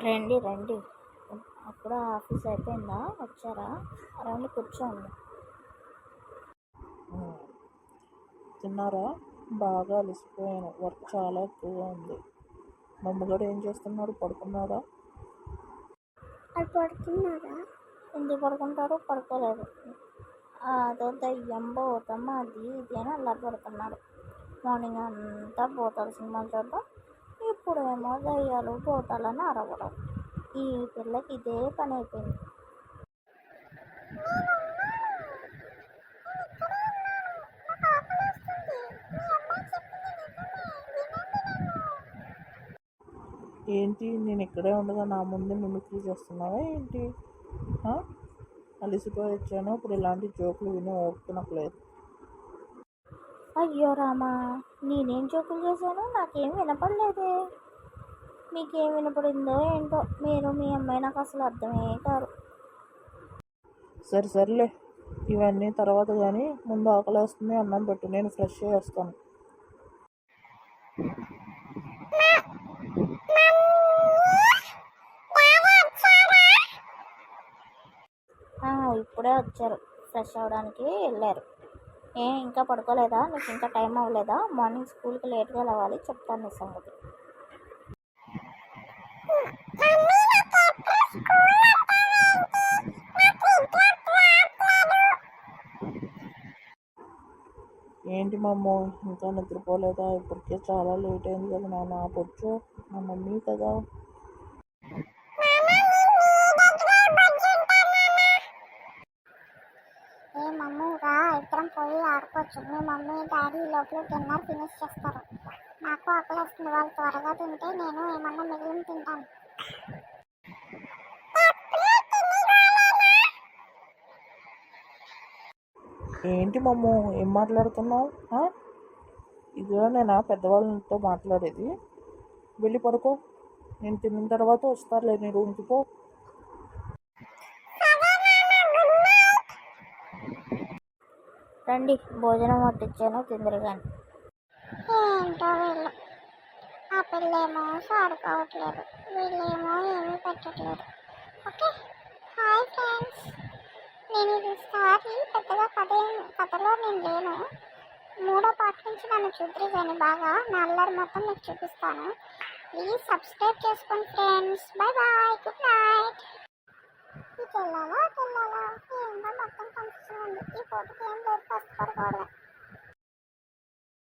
రండి రండి. అప్పుడే ఆఫీస్ అయిపోయిందా? వచ్చారా? రండి కూర్చోండి. తిన్నారా? బాగా అలసిపోయాను, వర్క్ చాలా ఎక్కువగా ఉంది. మమ్మగారు ఏం చేస్తున్నాడు? పడుకున్నాడా? అది పడుకున్నారా? ఎందుకు పడుకుంటాడు? పడుకోలేదు. అదో దయ్యం భూతం అది ఇది అని అలా పడుతున్నాడు. మార్నింగ్ అంతా భూతాల సినిమాలు చూడడం, ఇప్పుడేమో దయ్యాలు భూతాలని అరవడం. ఈ పిల్లకి ఇదే పని అయిపోయింది. ఏంటి, నేను ఇక్కడే ఉండగా నా ముందు మిమిక్రీ చేస్తున్నావా ఏంటి? అలసిపోయి వచ్చాను, ఇప్పుడు ఇలాంటి జోకులు విని ఓపిక నాకు లేదు. అయ్యో రామా, నేనేం జోకులు చేశాను? నాకేం వినపడలేదే. మీకేం వినపడిందో ఏంటో, మీరు మీ అమ్మాయి నాకు అసలు అర్థమే కాదు. సర్లే, ఇవన్నీ తర్వాత కానీ ముందు ఆకలేస్తుంది, అన్నం పెట్టు, నేను ఫ్రెష్ అయ్యి వస్తాను. ఇప్పుడే వచ్చారు, ఫ్రెష్ అవ్వడానికి వెళ్ళారు. ఇంకా పడుకోలేదా? నీకు ఇంకా టైం అవ్వలేదా? మార్నింగ్ స్కూల్కి లేట్గా లేవాలి, చెప్తాను నీ సంగతి. ఏంటి మమ్మో, ఇంకా నిద్రపోలేదా? ఇప్పటికే చాలా లేట్ అయింది కదా నాన్న. పొచ్చు, మా మమ్మీ కదా. రా, ఇద్దరం పోయి ఆడుకోవచ్చు. మీ మమ్మీ డాడీ లోపల డిన్నర్ ఫినిష్ చేస్తారు. నాకు ఆకలిస్తుంది, వాళ్ళు త్వరగా తింటే నేను ఏమన్నా మిగిలిన తింటాను. ఏంటి మమ్మో, ఏం మాట్లాడుతున్నావు? ఇదిగో నేనా పెద్దవాళ్ళతో మాట్లాడేది? వెళ్ళి పడుకో, నేను తిన్న తర్వాత వస్తారులే, నీ రూమ్కి పో. రండి, భోజనం పట్టించాను, తిందరు కానీ. ఏంటో వీళ్ళు, ఆ పిల్లేమో ఆడుకోవట్లేదు, వీళ్ళేమో ఏమీ పెట్టట్లేదు. Okay, hi friends. నేను ఈసారి పెద్దగా కథలో నేను లేను. 3వ పార్ట్ నుంచి నన్ను చూద్దరు కానీ బాగా నా అల్లరి మొత్తం మీకు చూపిస్తాను. ప్లీజ్ సబ్స్క్రైబ్ చేసుకోండి friends. Bye bye, good night. ఈ తెల్లాలా ఏంటో మొత్తం కన్ఫ్యూజన్ ఉంది. ఈ ఫోటోకి ఏం లేదు, ఫస్ట్ పడుకోవడమే.